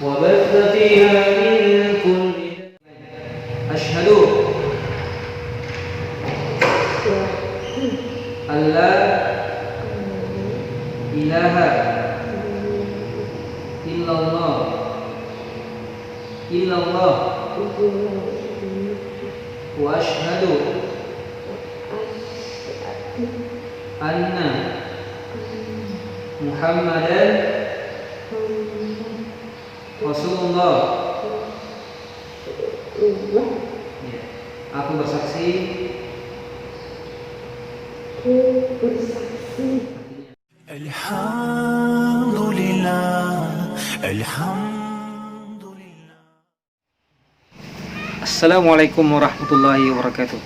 وبث فيها من كل أشهد أن لا إله إلا الله وأشهد أن محمدا Rasulullah. Ya. Aku bersaksi. Alhamdulillah, Alhamdulillah. Assalamualaikum warahmatullahi wabarakatuh.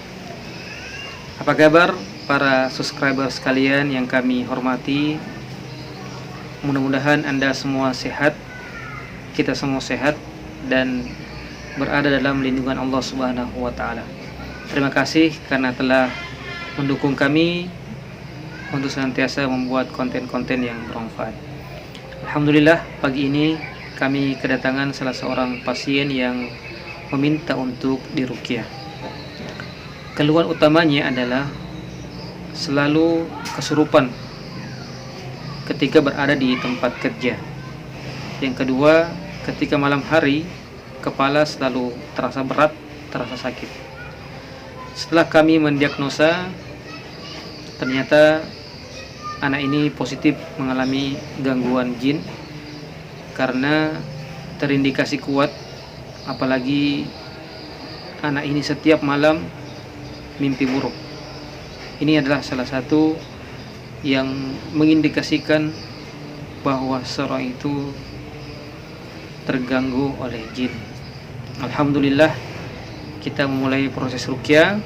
Apa kabar para subscriber sekalian yang kami hormati? Mudah-mudahan Anda semua sehat, kita semua sehat dan berada dalam lindungan Allah Subhanahu wa taala. Terima kasih karena telah mendukung kami untuk senantiasa membuat konten-konten yang bermanfaat. Alhamdulillah, pagi ini kami kedatangan salah seorang pasien yang meminta untuk diruqyah. Keluhan utamanya adalah selalu kesurupan ketika berada di tempat kerja. Yang kedua, ketika malam hari kepala selalu terasa berat, terasa sakit. Setelah kami mendiagnosa, ternyata anak ini positif mengalami gangguan jin karena terindikasi kuat, apalagi anak ini setiap malam mimpi buruk. Ini adalah salah satu yang mengindikasikan bahwa seorang itu terganggu oleh jin. Alhamdulillah, kita memulai proses ruqyah.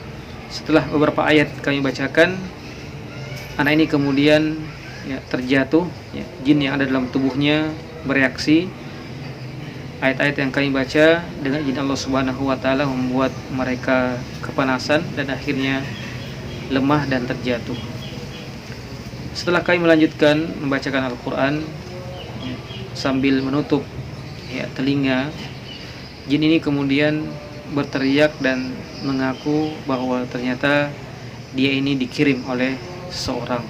Setelah beberapa ayat kami bacakan, anak ini kemudian terjatuh, jin yang ada dalam tubuhnya bereaksi. Ayat-ayat yang kami baca dengan izin Allah Subhanahu wa taala membuat mereka kepanasan dan akhirnya lemah dan terjatuh. Setelah kami melanjutkan membacakan Al-Quran sambil menutup telinga, jin ini kemudian berteriak dan mengaku bahwa ternyata dia ini dikirim oleh seseorang.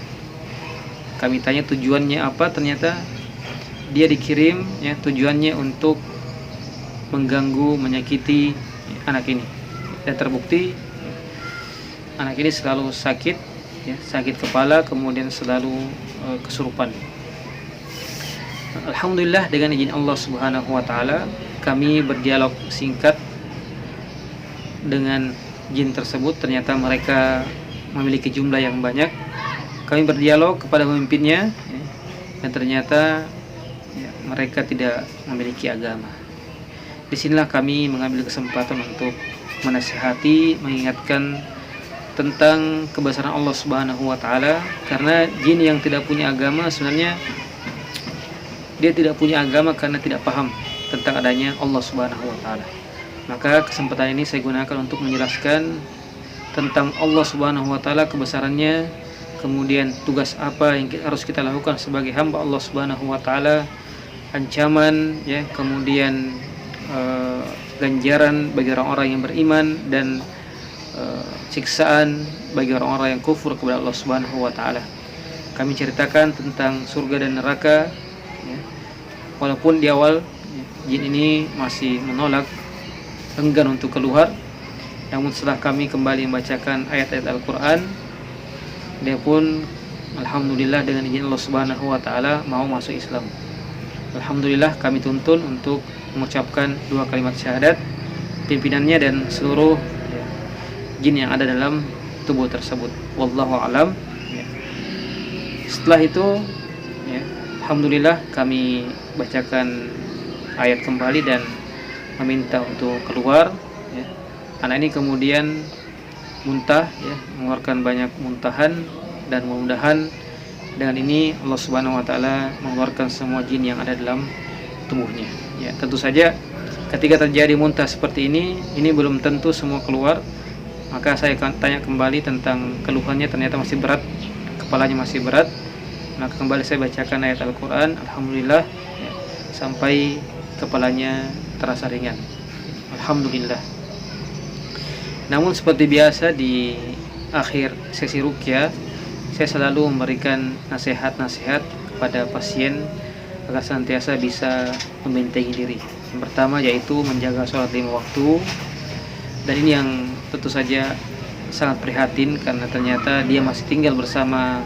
Kami tanya tujuannya apa, ternyata dia dikirim tujuannya untuk mengganggu, menyakiti anak ini. Dan terbukti anak ini selalu sakit, sakit kepala, kemudian selalu kesurupan. Alhamdulillah, dengan izin Allah Subhanahu wa taala kami berdialog singkat dengan jin tersebut. Ternyata mereka memiliki jumlah yang banyak. Kami berdialog kepada pemimpinnya dan ternyata mereka tidak memiliki agama. Disinilah kami mengambil kesempatan untuk menasihati, mengingatkan tentang kebesaran Allah Subhanahu wa taala, karena jin yang tidak punya agama sebenarnya dia tidak punya agama karena tidak paham tentang adanya Allah Subhanahu wa taala. Maka kesempatan ini saya gunakan untuk menjelaskan tentang Allah Subhanahu wa taala, kebesarannya, kemudian tugas apa yang harus kita lakukan sebagai hamba Allah Subhanahu wa taala, ancaman kemudian ganjaran bagi orang-orang yang beriman, dan siksaan bagi orang-orang yang kufur kepada Allah Subhanahu wa taala. Kami ceritakan tentang surga dan neraka. Walaupun di awal jin ini masih menolak, enggan untuk keluar, namun setelah kami kembali membacakan ayat-ayat Al-Quran, dia pun alhamdulillah dengan izin Allah Subhanahu wa taala mau masuk Islam. Alhamdulillah, kami tuntun untuk mengucapkan 2 kalimat syahadat, pimpinannya dan seluruh jin yang ada dalam tubuh tersebut. Wallahu alam. Setelah itu alhamdulillah kami bacakan ayat kembali dan meminta untuk keluar. Anak ini kemudian muntah, mengeluarkan banyak muntahan, dan mudah-mudahan dengan ini Allah Subhanahu wa taala mengeluarkan semua jin yang ada dalam tubuhnya. Tentu saja ketika terjadi muntah seperti ini belum tentu semua keluar. Maka saya akan tanya kembali tentang keluhannya, ternyata masih berat, kepalanya masih berat. Maka kembali saya bacakan ayat Al-Quran, alhamdulillah, sampai kepalanya terasa ringan. Alhamdulillah. Namun seperti biasa di akhir sesi ruqyah, saya selalu memberikan nasihat-nasihat kepada pasien agar senantiasa bisa membentengi diri. Yang pertama yaitu menjaga sholat 5 waktu, dan ini yang tentu saja sangat prihatin karena ternyata dia masih tinggal bersama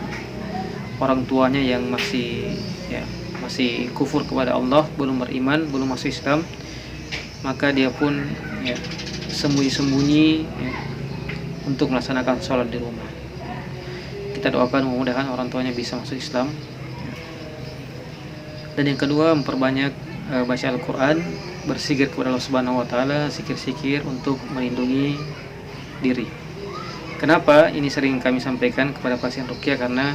orang tuanya yang masih kufur kepada Allah, belum beriman, belum masuk Islam. Maka dia pun sembunyi-sembunyi untuk melaksanakan sholat di rumah. Kita doakan mudah-mudahan orang tuanya bisa masuk Islam. Dan yang kedua, memperbanyak baca Al-Quran, berzikir kepada Allah Subhanahu wa Ta'ala, zikir-zikir untuk melindungi diri. Kenapa ini sering kami sampaikan kepada pasien ruqyah? Karena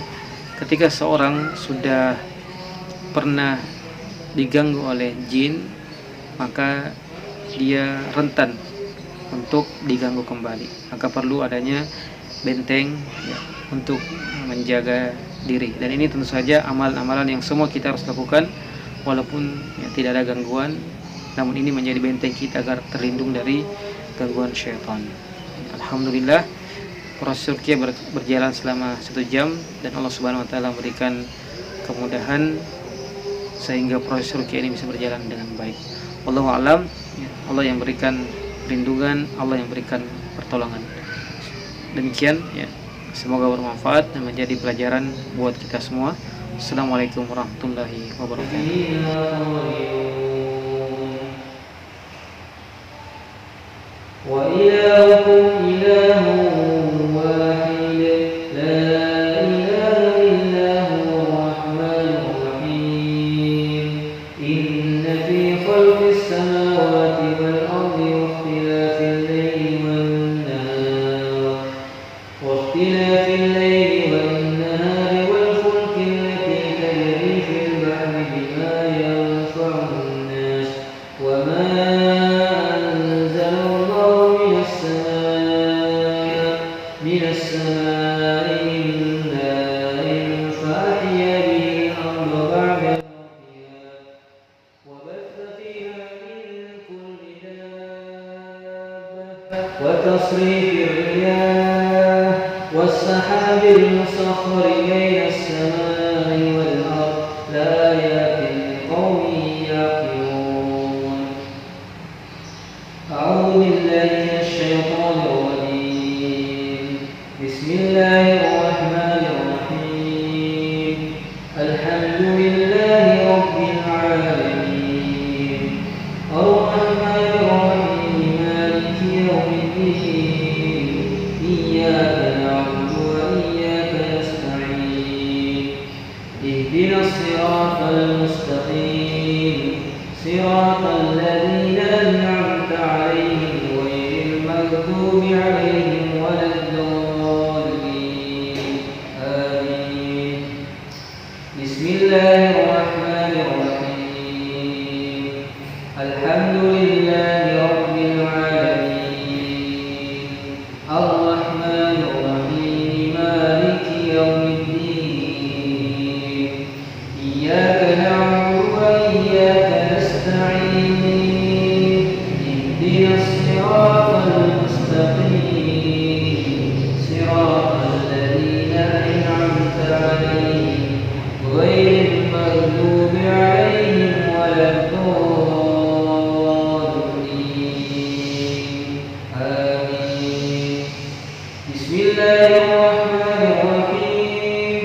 ketika seorang sudah pernah diganggu oleh jin, maka dia rentan untuk diganggu kembali. Maka perlu adanya benteng untuk menjaga diri. Dan ini tentu saja amalan-amalan yang semua kita harus lakukan walaupun tidak ada gangguan, namun ini menjadi benteng kita agar terlindung dari gangguan syaitan. Alhamdulillah, proses ruqyah berjalan selama 1 jam dan Allah Subhanahu wa Ta'ala memberikan kemudahan sehingga proses ruqyah ini bisa berjalan dengan baik. Wallahu a'lam. Allah yang berikan perlindungan, Allah yang berikan pertolongan. Demikian semoga bermanfaat dan menjadi pelajaran buat kita semua. Assalamualaikum warahmatullahi وتصريف الرياح والسحاب المسخر بين السماء والأرض لآيات لقوم يعقلون. أعوذ بالله من الشيطان الرجيم. بسم الله الرحمن الرحيم. الحمد لله رب العالمين الرحمن الرحيم مالك يوم الدين إياك نعبد وإياك نستعين اهدنا الصراط المستقيم صراط الذين أنعمت عليهم غير المغضوب عليهم ولا الضالين آمين. بسم الله الرحمن الرحيم. الحمد لله رب العالمين الرحمن الرحيم مالك يوم الدين إياك نعبد وإياك نستعين اهدنا الصراط المستقيم صراط الذين أنعمت عليهم غير المغضوب عليهم ولا الضالين آمين. بسم الله الرحمن الرحيم.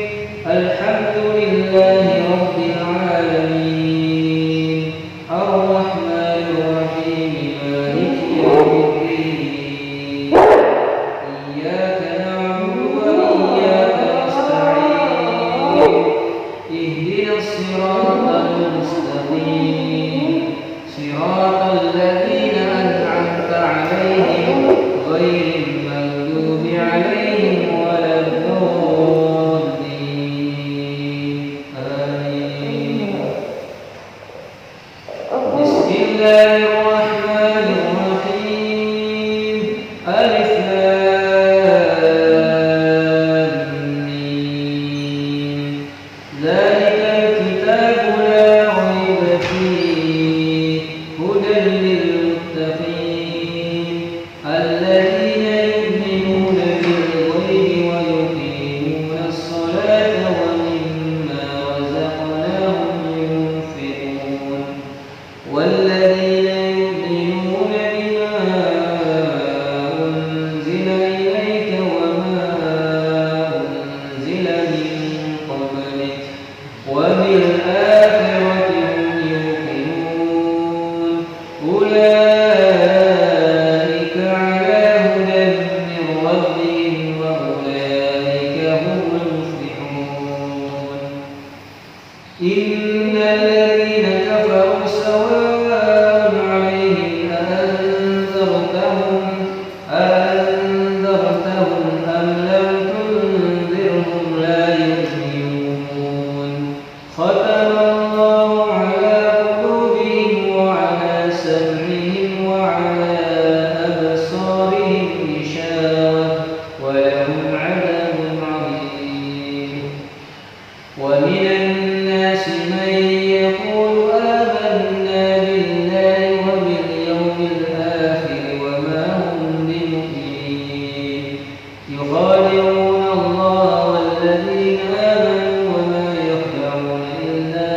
الحمد لله رب العالمين الرحمن الرحيم مالك يوم الدين إياك نعبد وإياك نستعين اهدنا الصراط المستقيم صراط الذين أنعمت عليهم غير المغضوب عليهم ولا الضالين آمين. بسم الله الرحمن الرحيم. ألف لام ميم. ذلك الكتاب لا ريب فيه والذين يؤمنون بما أنزل إليك وما أنزل من قبلك وبالآخرة هم يوقنون أولئك على هدى من ربهم وأولئك هم المفلحون إن الذين كفروا سواء عليهم أأنذرتهم أم لم تنذرهم لا يؤمنون ختم الله على قلوبهم وعلى سمعهم وعلى أبصارهم غشاوة ولهم عذاب عظيم ومن الناس من يقول آمنا بالله وباليوم الآخر وما هم بمؤمنين يخادعون الله والذين آمنوا وما يخدعون إلا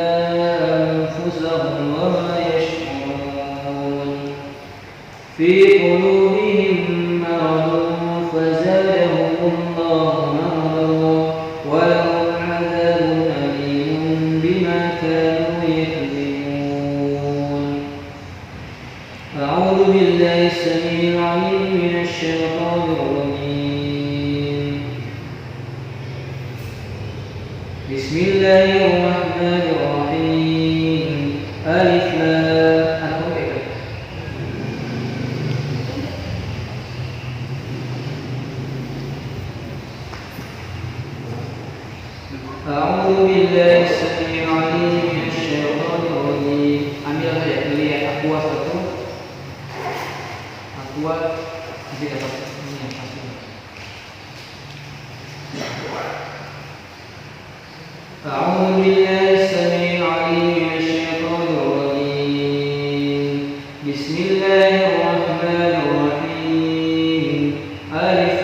أنفسهم وما يشعرون في قلوبهم مرض فزادهم الله مرضا ولهم عذاب أليم بما كانوا يكذبون أعوذ بالله السميع العليم من الشيطان الرجيم بسم الله الرحمن الرحيم ألف لام أعوذ بالله السميع العليم من الشيطان الرجيم ambil saja lihat aqua satu aqua nanti dapat ini yang pasti أعوذ بالله السميع العليم من الشيطان الرجيم بسم الله الرحمن الرحيم ألف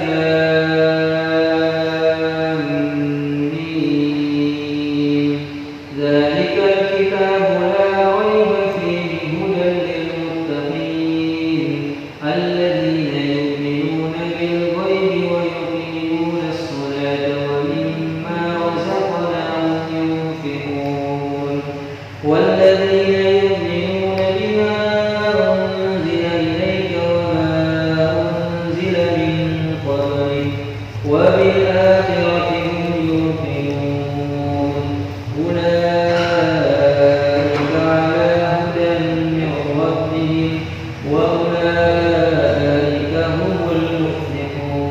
لام ميم ذلك الكتاب لا ريب فيه هدى للمتقين الذين يؤمنون بالغيب ويقيمون الصلاة ومما رزقناهم ينفقون والذين يؤمنون بما أنزل إليك وما أنزل من قبلك وبالآخرة هم يوقنون أولئك على هدى من ربهم وأولئك هم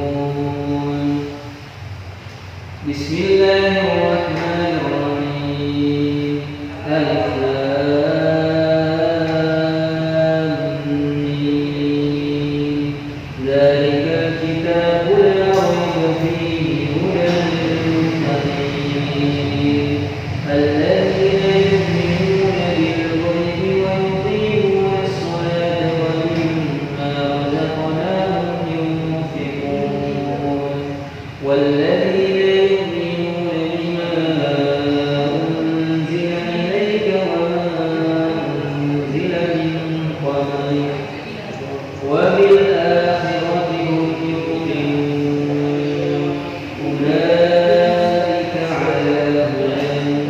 المفلحون بسم الله الرحمن الرحيم ألف لام ميم ذلك الكتاب لا ريب فيه هدى للمتقين الذين يؤمنون بالغيب ويقيمون الصلاة ومما رزقناهم ينفقون والذين يؤمنون بما أنزل إليك وما أنزل من قبلك وبالآخرة هم يؤمنون أولئك على هدى من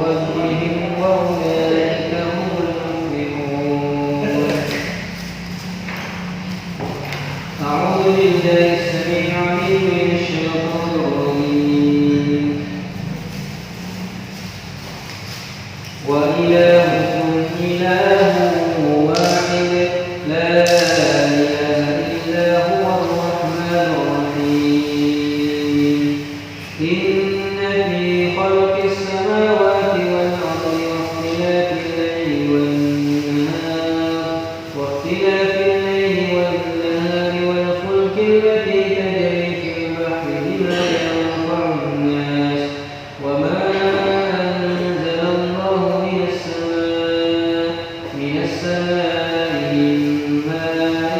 ربهم وأولئك هم المفلحون أعوذ بالله السميع العليم من الشيطان الرجيم وإلهكم إله واحد لا إله إلا هو الرحمن الرحيم إن في خلق السماوات والأرض واختلاف الليل والنهار والفلك التي تجري في البحر بما ينفع الناس وما أنزل الله من السماء من ماء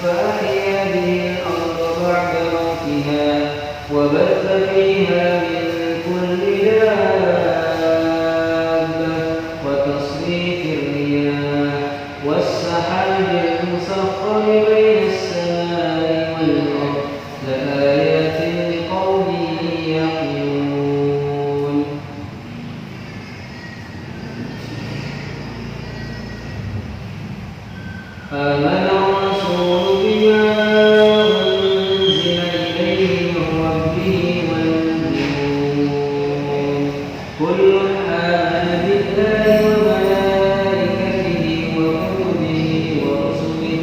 فأحيا به الأرض بعد موتها وبث فيها من كل دابة وتصريف الرياح والسحاب المسخر بين السماء والأرض لآيات لقوم يعقلون آمن الرسول بما أنزل إليه من ربه والمؤمنون كل آمن بالله وملائكته وكتبه ورسله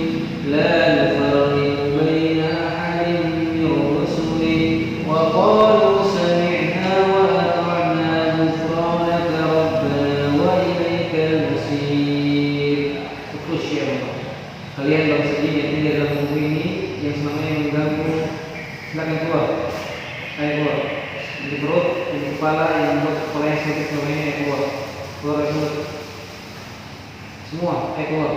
لا نفرق بين أحد من رسله وقالوا سمعنا وأطعنا غفرانك ربنا وإليك المصير. Terus ya Allah, kalian bangsa jin yang tinggal dalam bumi ini yang selama ini mengganggu, silakan keluar. Ayo keluar. Di perut, di kepala, yang membuat kepala yang sakit selama ini, ayo keluar. Keluar dari mulut. Semua, ayo keluar.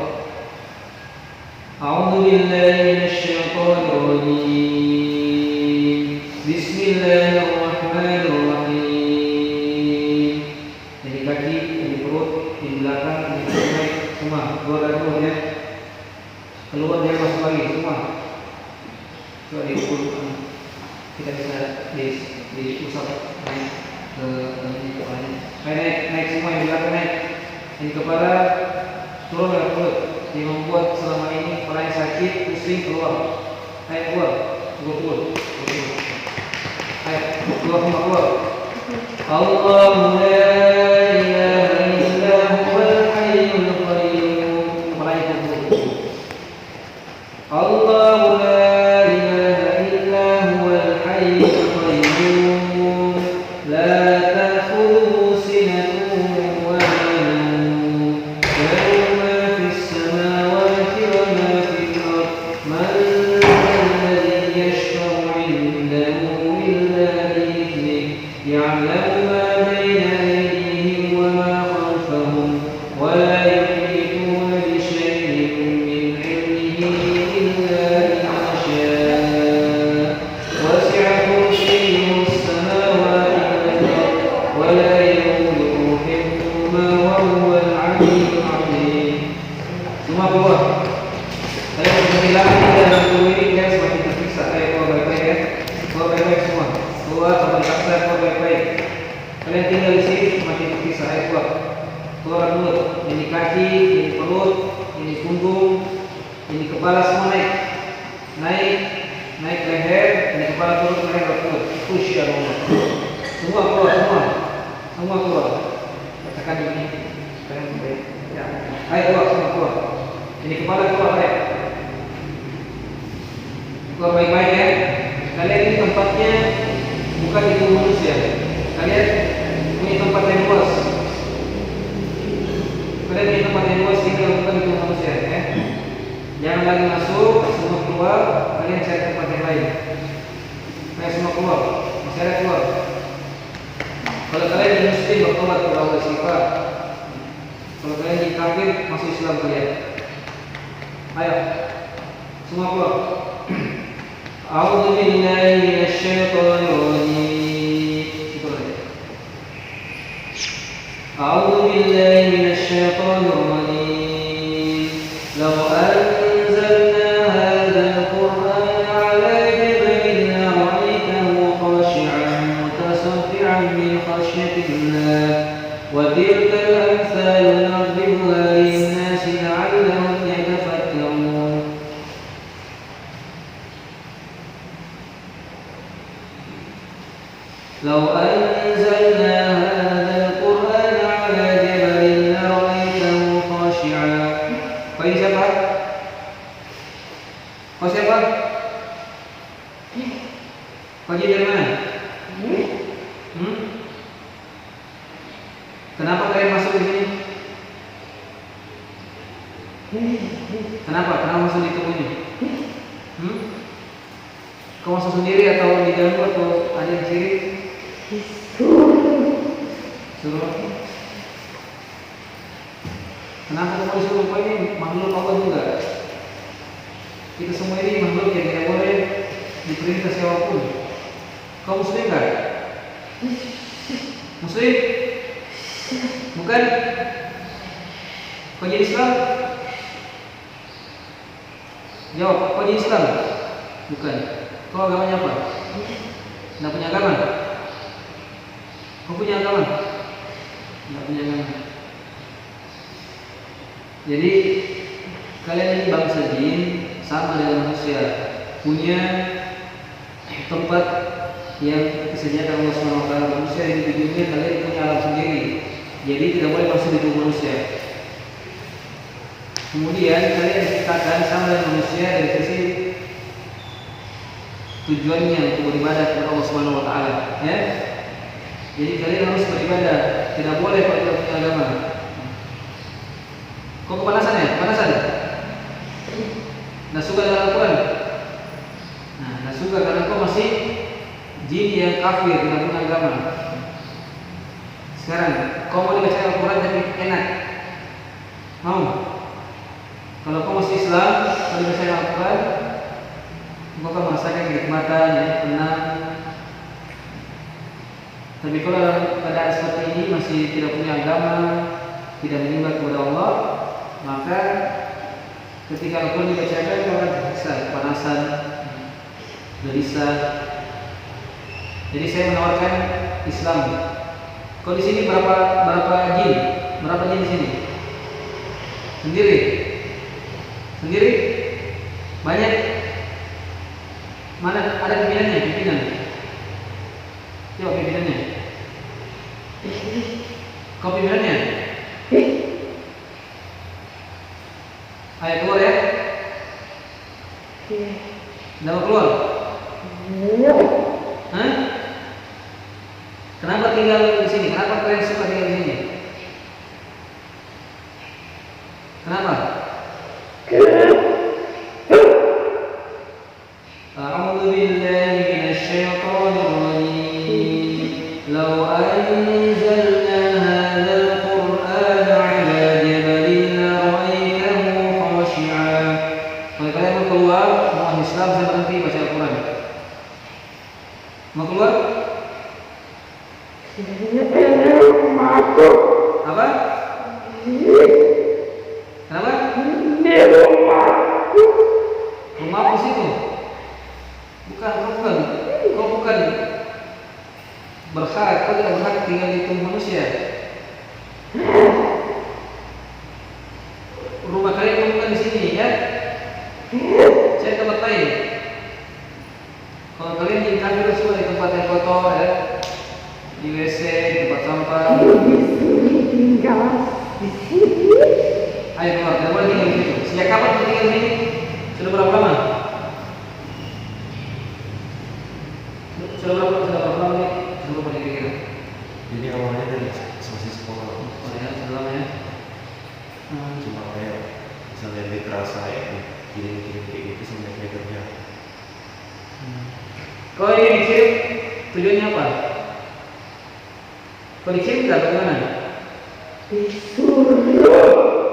A'udzu billahi minasyaitonir rajim. Bismillahirrahmanirrahim. Jadi kaki, di perut, di belakang, di samping, semua keluar dari mulut ya. Keluar dia masuk lagi semua. Coba diukur, kita bisa diusap naik ke kepalanya. Naik semua yang belakang naik. Yang kepala turun dari mulut. Yang membuat selama ini kepala yang sakit, pusing keluar. Ayo keluar, keluar. Ayo keluar semua keluar. Allahu la ilaha illa huwal hayyul qayyum. Kepalanya keluar. Allahu la ilaha illa huwal hayyul qayyum la ta'khudhuhu sinatun wa la nawm lahu ma fis samawati wa ma fil ard man alladhi yashfa'u 'indahu illa bi'idhnihi ya'lamu ma bayna aydihim wa ma khalfahum wa la yuhituna bi shay'in min 'ilmihi semua keluar. Saya kehilangan dalam tubuh ini dia semakin tersiksa. Ayo keluar baik-baik ya. Keluar baik-baik semua. Keluar sampai paksa keluar baik-baik. Kalian tinggal di sini semakin tersiksa. Ayo keluar. Keluar mulut. Ini kaki, ini perut, ini punggung, ini kepala semua naik. Naik leher, ini kepala turun leher perut. Push ya Allah. Semua keluar semua. Semua keluar. Katakan ini. Kalian baik. Ya. Ayo keluar semua keluar. Ini kepala keluar ya. Keluar baik-baik ya. Kalian ini tempatnya bukan di tubuh manusia. Kalian punya tempat yang luas. Kalian punya tempat yang luas tinggal bukan di tubuh manusia ya. Jangan lagi masuk, semua keluar. Kalian cari tempat yang lain. Kalian semua keluar. Masyarakat keluar. Kalau kalian di muslim bertobat kepada Allah istighfar. Kalau kalian di kafir masuk Islam kalian. Ayo, semua keluar. A'udzu billahi minasyaitonir rajim. A'udzu billahi minasyaitonir rajim. Law anzalna hadzal qur'ana 'ala jabalin la'ra'aytahu khashi'an mutasaddi'an min khashyatillah. Wa tilkal amsalu nadribuha lin-nasi la'allahum yatafakkarun. Law anzalna hadzal qur'ana 'ala jabalin la'ra'aytahu khashi'an. Kau siapa? Kau siapa? Kau dari mana? Kenapa kalian masuk di sini? Kenapa masuk di tubuh ini? Kau masuk sendiri atau diganggu atau ada yang ciri? Suruh. Kenapa kamu disuruh? Kau ini makhluk Allah juga. Kita semua ini makhluk yang tidak boleh diperintah siapapun. Kau muslim kan? Muslim? Bukan? Kau jadi Islam? Jawab, kau di Islam? Bukan. Kau agamanya apa? Tidak punya agama? Kau punya agama? Tidak punya agama. Jadi kalian ini bangsa jin sama dengan manusia, punya tempat yang disediakan Allah Subhanahu wa taala. Manusia hidup di dunia, kalian punya alam sendiri. Jadi tidak boleh masuk di tubuh manusia. Kemudian kalian diciptakan sama dengan manusia dari sisi tujuannya untuk beribadah kepada Allah Subhanahu wa taala, ya. Jadi kalian harus beribadah, tidak boleh kalau tidak punya agama. Kok kepanasan ya? Kepanasan? Nggak suka dengan Al-Quran? Nah, nggak suka karena kau masih jin yang kafir, tidak punya agama. Sekarang, kau mau dibaca Al-Quran tapi enak? Mau? Kalau kau masih Islam, kalau dibaca Al-Quran, kau akan merasakan kenikmatan, ya, tenang. Tapi kalau dalam keadaan seperti ini masih tidak punya agama, tidak menyembah kepada Allah, maka ketika Al-Quran dibacakan kau akan bisa kepanasan, gelisah. Jadi saya menawarkan Islam. Kau di sini berapa jin? Berapa jin di sini? Sendiri? Sendiri? Banyak? Mana ada pimpinannya? Pimpinan? Coba pimpinannya. Kau pimpinannya? Ayo keluar ya. Tidak mau keluar? Hah? Kenapa tinggal di sini? Kenapa kalian suka tinggal di sini? Kenapa? A'udzu billahi minasy syaithanir rajim. Law anzalna hadzal qur'ana 'ala jabalin lara'aitahu khashi'an. Kalau kalian mau keluar, mau Islam, saya berhenti baca Al-Quran. Mau keluar? Apa? Kenapa? Rumahku situ. Kau bukan berhak, kau tidak berhak tinggal di tubuh manusia. Rumah kalian bukan di sini, ya? Saya tempat lain. Kalau kalian ingin kafir semua di tempat yang kotor, ya, di WC, di tempat sampah. Ayo keluar, tidak boleh tinggal di situ. Sejak kapan kau tinggal di sini? Sudah berapa lama? Sudah berapa lama nih? Sudah berapa kira-kira? Jadi awalnya dari masih sekolah. Oh ya, sudah lama ya. Cuma kayak misalnya dia terasa ya kirim kayak gitu sampai kayak kerja. Kau ini dikirim tujuannya apa? Kau dikirim tidak bagaimana?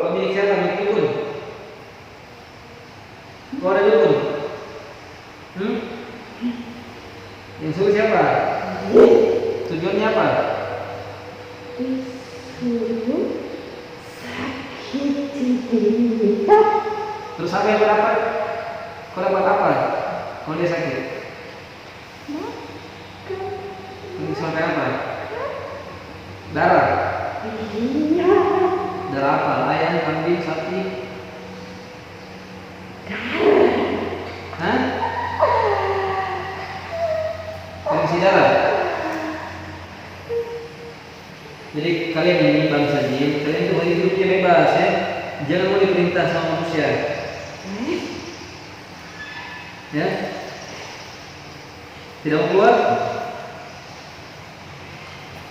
Kau milik siapa? Milik dukun? Kau ada dukun? Yang suruh siapa? Tujuannya apa? Terus apa yang kau dapat? Kau dapat apa? Kalau dia sakit? Sampai apa? Darah? Darah apa? Ayam, kambing, sapi? Hah? Kondisi darah? Jadi kalian ini bangsa jin, kalian itu mau hidupnya bebas, ya. Jangan mau diperintah sama manusia. Ya? Tidak mau keluar?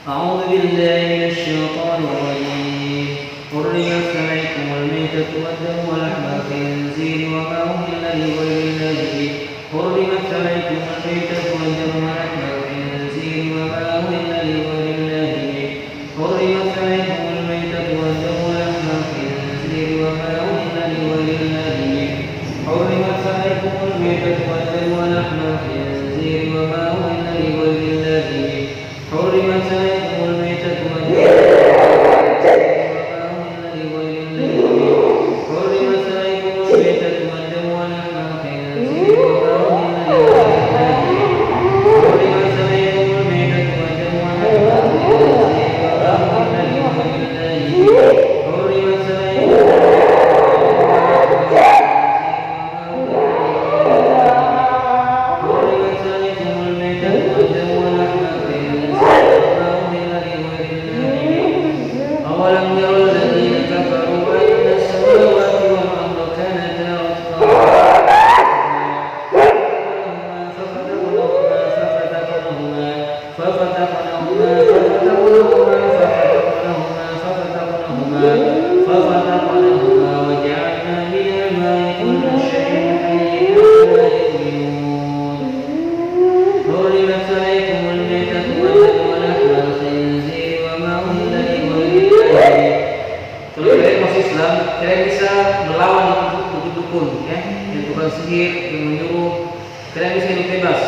A'udzu billahi minasy syaithanir rajim. Hurrimat 'alaikumul maytatu wad-damu wa lahmul khinziri wa ma uhilla li ghayrillahi bih. Hurrimat 'alaikumul maytatu wad-damu wa lahmul khinziri wa ma uhilla li ghayrillahi bih. Hurrimat 'alaikumul maytatu wad-damu wa lahmul khinziri wa ma uhilla li ghayrillahi bih. Hurrimat 'alaikumul maytatu wad-damu wa lahmul khinziri wa ma uhilla li ghayrillahi bih. حرمت عليكم الميتة والدم حرمت عليكم الميتة والدم ولحم bisa melawan dukun-dukun, ya, yang tukang sihir, yang menyuruh. Kalian bisa hidup bebas.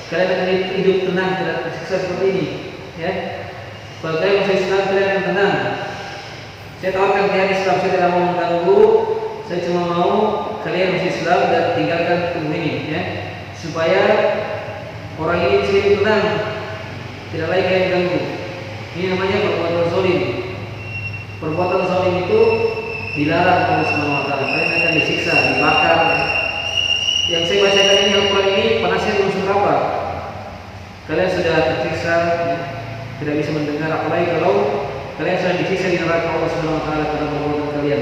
Kalian akan hidup tenang, tidak tersiksa seperti ini, ya. Kalau kalian masuk Islam, kalian akan tenang. Saya tawarkan kalian Islam, saya tidak mau mengganggu. Saya cuma mau kalian masuk Islam dan tinggalkan tubuh ini, ya, supaya orang ini bisa hidup tenang, tidak lagi kalian ganggu. Ini namanya perbuatan zalim. Perbuatan zalim itu dilarang oleh Subhanahu wa taala. Kalian akan disiksa, dibakar. Yang saya bacakan ini Al-Quran ini panasnya belum seberapa. Kalian sudah tersiksa, ya, tidak bisa mendengar, apalagi kalau kalian sudah disiksa di neraka Allah Subhanahu wa taala karena perbuatan kalian.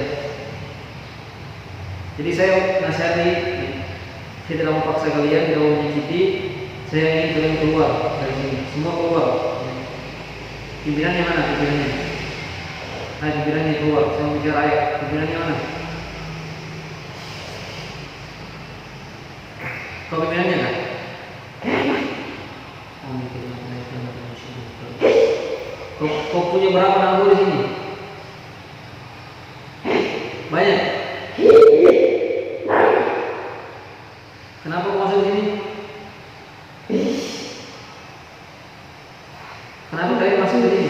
Jadi saya nasihati, saya tidak mau paksa kalian, tidak mau menyakiti. Saya ingin kalian keluar dari sini, semua keluar. Pimpinannya mana pimpinannya? Pimpinannya keluar. Saya mau bicara ayat. Pimpinannya mana? Kau pimpinannya enggak? Kau punya berapa nanggur di sini? Banyak. Kenapa kau masuk sini? Kenapa kalian masuk ke sini?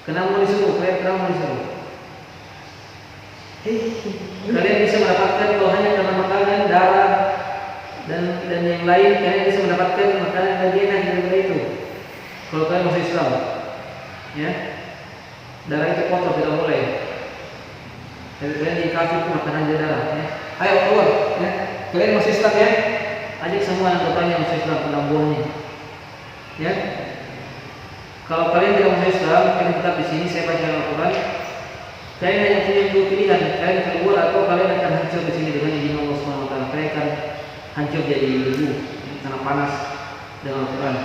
Kenapa mau disuruh? Kenapa mau disuruh? Kalian bisa mendapatkan kalau hanya karena makanan, darah dan yang lain, kalian bisa mendapatkan makanan yang lebih enak daripada itu. Kalau kalian masuk Islam, ya, darah itu kotor, tidak boleh. Tapi kalian di kafir makan aja darah, ya. Ayo keluar, ya. Kalian masuk Islam, ya. Ajak semua yang bertanya masuk Islam, penambuhnya, ya. Kalau kalian tidak masuk Islam, kalian tetap di sini. Saya baca Al-Quran. Kalian hanya punya dua pilihan, kalian keluar atau kalian akan hancur di sini dengan izin Allah Subhanahu wa taala. Kalian akan hancur jadi debu karena panas dengan Al-Quran.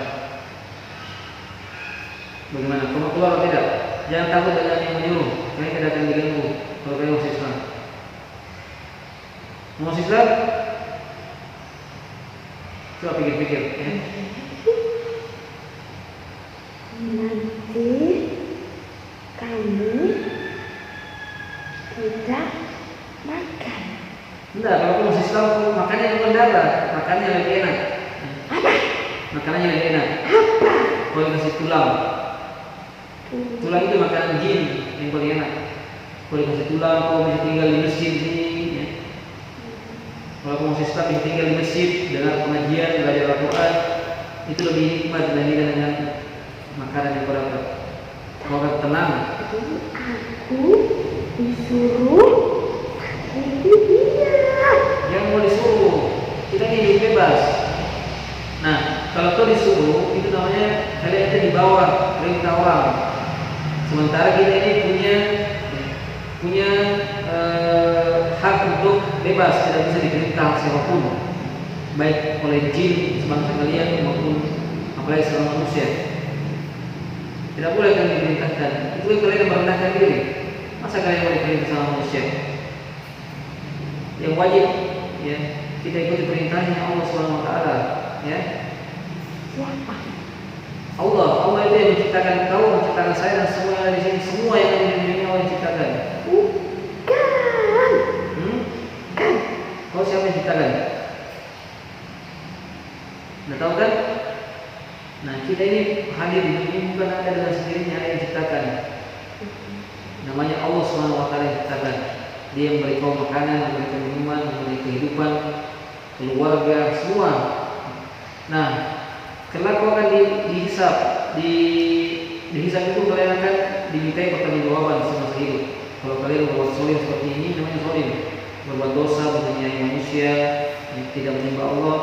Bagaimana? Kamu mau keluar atau tidak? Jangan takut dengan yang menyuruh. Kalian tidak akan diganggu kalau kalian masuk Islam. Mau masuk Islam? Coba pikir-pikir, ya. Nanti kami tidak makan. Enggak, kalau kamu masuk Islam, makannya bukan darah, makannya lebih enak. Apa? Makanannya lebih enak. Apa? Kalau kasih tulang, tulang itu makanan jin yang paling enak. Kalau kasih tulang, kau bisa tinggal di masjid sini, ya. Kalau kamu masuk Islam, bisa tinggal di masjid, dengar pengajian, belajar Al-Quran, itu lebih nikmat dibandingkan dengan makanan yang kau dapat. Kau akan tenang. Aku disuruh ikuti dia. Jangan mau disuruh, kita ini hidup bebas. Nah, kalau kau disuruh, itu namanya kalian itu di bawah perintah orang. Sementara kita ini punya hak untuk bebas, tidak bisa diperintah siapapun, baik oleh jin sebangsa kalian maupun apalagi seorang manusia. Tidak boleh kalian diperintahkan. Itu kalian merendahkan diri. Masa kalian mau diperintah sama manusia? Yang wajib, ya, kita ikuti perintahnya Allah Subhanahu wa taala, ya. Siapa? Allah itu yang menciptakan kau, menciptakan saya dan semua yang ada di sini, semua yang ada di dunia Allah yang ciptakan. Bukan. Kan. Kau siapa yang ciptakan? Anda tahu kan? Nah, kita ini hadir di dunia bukan ada dengan sendirinya, ada yang ciptakan. Namanya Allah Subhanahu wa taala yang ciptakan. Dia yang memberi kau makanan, memberi minuman, memberi kehidupan, keluarga, semua. Nah, kelak kau akan dihisab, dihisab itu kalian akan dimintai pertanggungjawaban semasa hidup. Kalau kalian berbuat zalim seperti ini, namanya zalim. Berbuat dosa, menganiaya manusia, tidak menyembah Allah,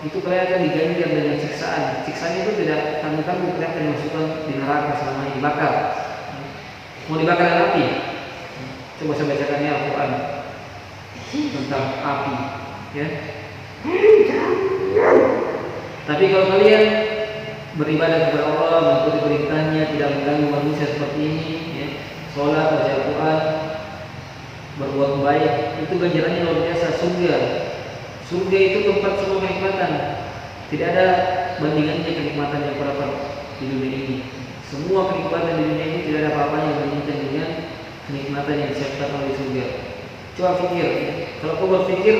itu kalian akan diganjar dengan siksaan. Siksaan itu tidak tanggung-tanggung, kalian akan dimasukkan di neraka selama dibakar. Mau dibakar dengan api. Coba saya bacakannya Al-Quran tentang api, ya. Tapi kalau kalian beribadah kepada Allah, mengikuti perintahnya, tidak mengganggu manusia seperti ini, ya, sholat, baca Al-Quran, berbuat baik, itu ganjarannya luar biasa. Surga itu tempat semua kenikmatan. Tidak ada bandingannya kenikmatan yang dapat di dunia ini. Semua kenikmatan di dunia ini tidak ada apa-apanya dibandingkan dengan kenikmatan yang disiapkan oleh surga. Coba pikir, kalau kau berpikir,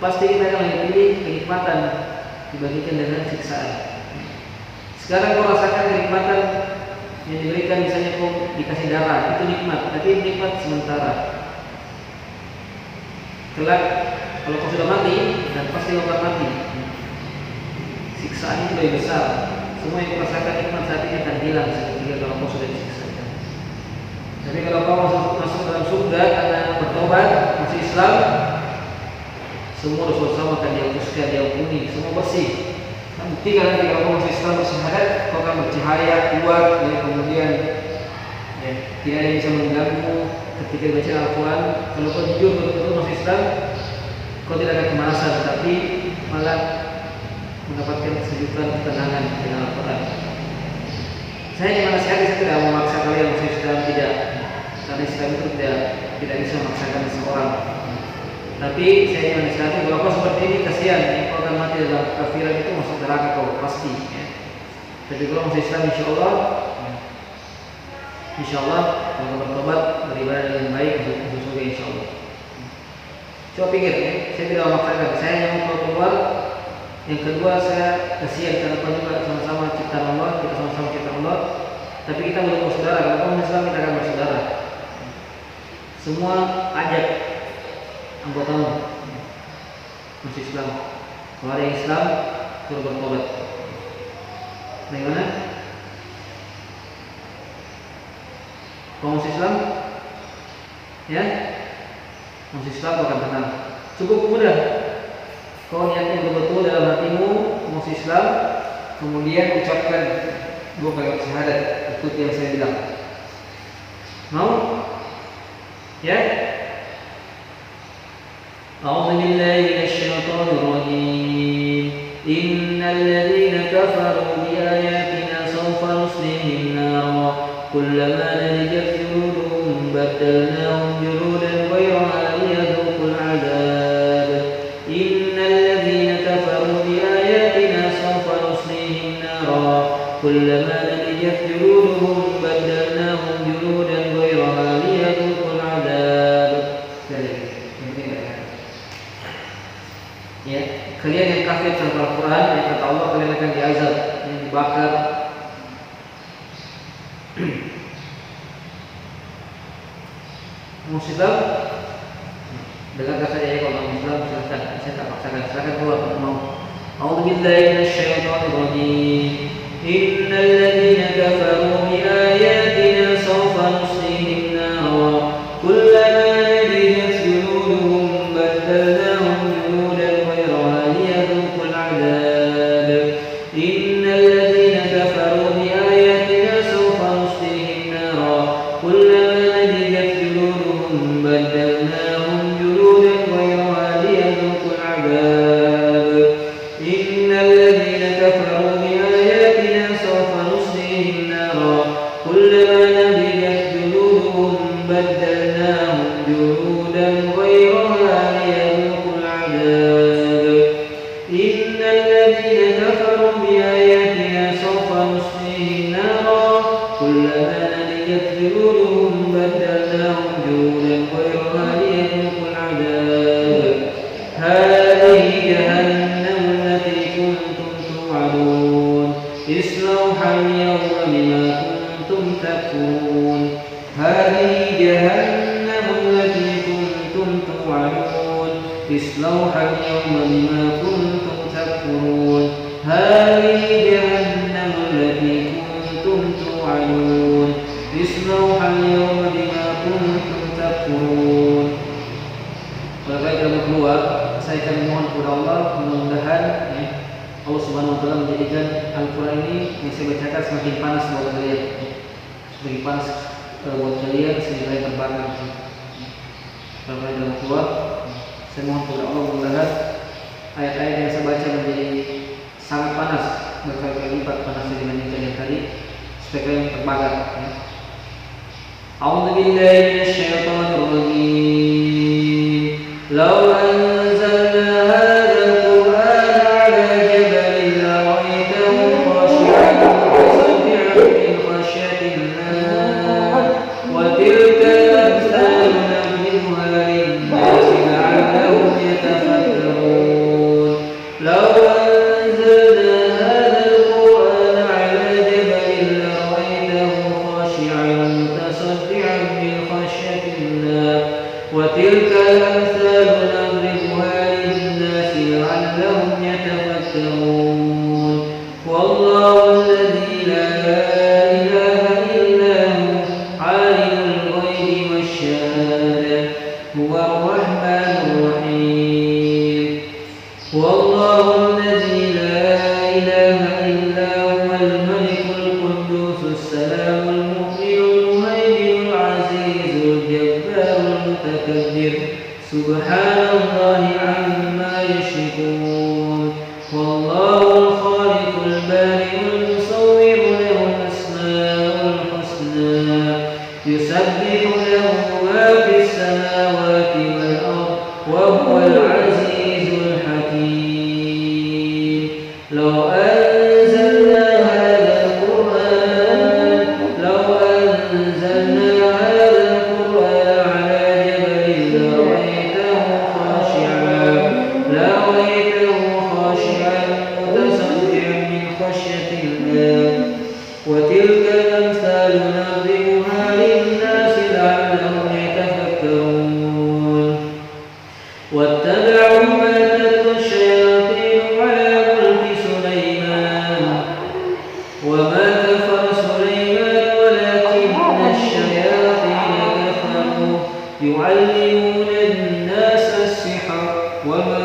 pasti kita akan lebih pilih kenikmatan dibandingkan dengan siksaan. Sekarang kau rasakan kenikmatan yang diberikan, misalnya kau dikasih darah, itu nikmat, tapi nikmat sementara. Kelak kalau kau sudah mati, dan pasti kau akan mati, siksaan itu lebih besar. Semua yang kau rasakan nikmat saat ini akan hilang seketika kalau kau sudah disiksakan. Tapi kalau kau masuk dalam surga karena bertobat, masih Islam, semua dosa-dosa akan dihapuskan, diampuni, semua bersih. Bukti kan nanti kalau kau masih Islam bersyahadat, kau akan bercahaya, kuat, kemudian tidak ada yang bisa mengganggu ketika baca Al-Quran. Kalau kau jujur betul-betul masih Islam, kau tidak akan kemalasan, tapi malah mendapatkan kesejukan, ketenangan dengan Al-Quran. Saya ingin menasihati, saya tidak memaksa kalian masuk Islam, tidak. Karena Islam itu tidak bisa memaksakan seseorang. Tapi saya ingin menasihati, kalau kau seperti ini, kasihan, kau akan mati dalam kafiran itu, masuk neraka kau pasti. Tapi kalau masuk Islam, insya Allah, kalau kau bertobat, beribadah dengan baik, masuk surga insya Allah. Coba pikir, saya tidak memaksakan, saya hanya mau keluar. Yang kedua, saya kasihan karena kau juga sama-sama ciptaan Allah, kita sama-sama ciptaan Allah. Tapi kita belum bersaudara, kalau kau Islam kita akan bersaudara. Semua ajak anggotamu masih Islam. Kalau ada yang Islam, suruh bertobat. Bagaimana? Kau masih Islam? Ya? Masih Islam kau akan tenang. Cukup mudah. Kau niatnya betul-betul dalam hatimu masih Islam, kemudian ucapkan 2 kalimat syahadat, ikut yang saya bilang. Mau? Ya? أعوذ بالله من الشيطان الرجيم إن الذين كفروا بآياتنا سوف نصليهم نارا كلما نضجت جلودهم بدلناهم جلودا غيرها ليذوقوا العذاب إن الذين كفروا بآياتنا سوف نصليهم نارا كلما نضجت جلودهم بدلناهم جلودا غيرها ليذوقوا العذاب. Ya, kalian yang kafir terhadap Al-Quran, yang kata Allah kalian akan diazab, yang dibakar. Muslim, dengarkan saja ya kalau Muslim, silakan. Saya tak paksakan, silakan keluar kalau mau. A'udzubillahi minasyaitonir rajim. Innal ladzina kafaru bi ayatina sawfa nuslihim nara kullama nadijat juluduhum badalnahum juludan ghayraha liyadhuqul 'adzab. Innal ladzina kafaru bi ayatina sawfa nuslihim nara kullama nadijat juluduhum badalnahum juludan ghayraha liyadhuqul 'adzab. Innal ladzina kafaru bi ayatina sawfa nuslihim nara kullama nadijat juluduhum badalnahum juludan ghayraha liyadhuqul 'adzab. Innal ladzina kafaru bi ayatina sawfa nuslihim nara kullama nadijat juluduhum badalnahum juludan ghayraha liyadhuqul 'adzab. Hadhihi jahannam allati kuntum tu'adun islauha al-yawma bima kuntum takfurun. Hadhihi jahannam allati kuntum tu'adun islauha al-yawma bima kuntum takfurun. Hadhihi jahannam allati kuntum tu'adun islauha al-yawma bima kuntum takfurun. Kalau kita mau keluar, saya akan mohon kepada Allah, mudah-mudahan Allah Subhanahu wa taala menjadikan Al-Quran ini yang saya bacakan semakin panas buat kalian, semakin panas buat kalian sehingga kalian terbakar. Kalau kalian mau keluar, saya mohon kepada Allah, mudah-mudahan ayat-ayat yang saya baca menjadi sangat panas, berkali-kali lipat panasnya dibandingkan yang tadi, supaya kalian terbakar. A'udzu billahi minasyaitonir rajim. لو أنزلنا هذا القرآن على جبل لرأيته خاشعا متصدعا من وتلك الأمثال نضربها للناس لعلهم يتفكرون والله الذي لا إله إلا هو عالم الغيب والشهادة هو الرحمن الرحيم والله الذي لا إله إلا هو الملك القدوس السلام المؤمن المهيمن العزيز الجبار المتكبر سبحان الله عما يشركون والله الخالق البارئ المصور له الأسماء الحسنى يسبح له ما في السماوات والأرض وهو العزيز الحكيم لو أنزلنا هذا القرآن على جبل لرأيته خاشعا متصدعا من خشية الله وتلك الأمثال نضربها للناس لعلهم يتفكرون واتبعوا ما تتلو الشياطين على ملك سليمان وما كفر سليمان ولكن الشياطين كفروا يعلمون الناس السحر وما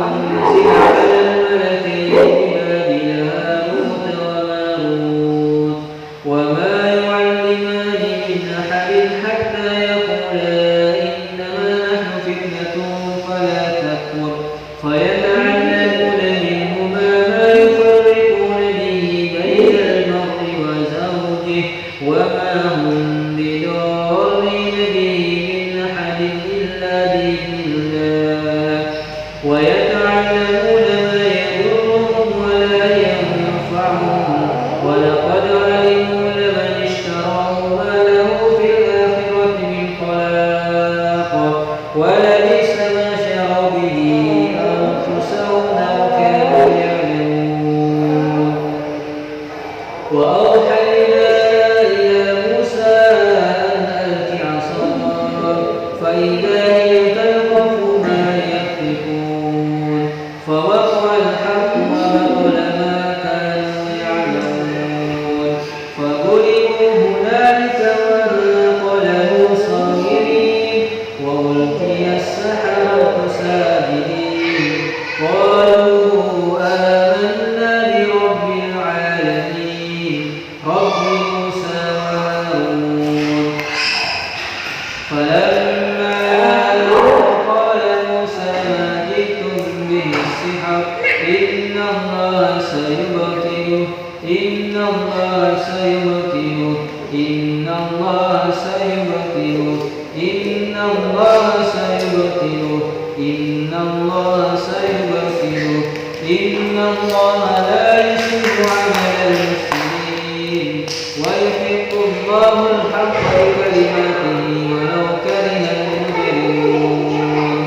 أنزل على الملكين ببابل هاروت وماروت وما يعلمان من أحد حتى يقولا إنما نحن فتنة فلا تكفر فيتعلمون منهما ما يفرقون به بين المرء وزوجه وما هم بضارين به من أحد إلا بإذن الله ويتعلمون ما يضرهم ولا ينفعهم ولقد علموا لمن اشتراه ما له في الآخرة من خلاق ولبئس ما شروا به أنفسهم لو كانوا يعلمون وأوحينا إلى موسى أن ألق عصاك فإذا هي تلقف ما يأفكون فوقع الحق وبطل ما كانوا يعلمون فغلبوا هنالك وانقلبوا صاغرين وألقي السحرة ساجدين قالوا آمنا برب العالمين رب موسى وهارون فلما آمنوا قال موسى ما جئتم به السحر إن الله سيبطله إن الله سيبطله إن الله سيبطله إن الله سيبطله إن الله سيبطله إن الله لا يصلح عمل المفسدين ويحق الله الحق بكلماته ولو كره المجرمون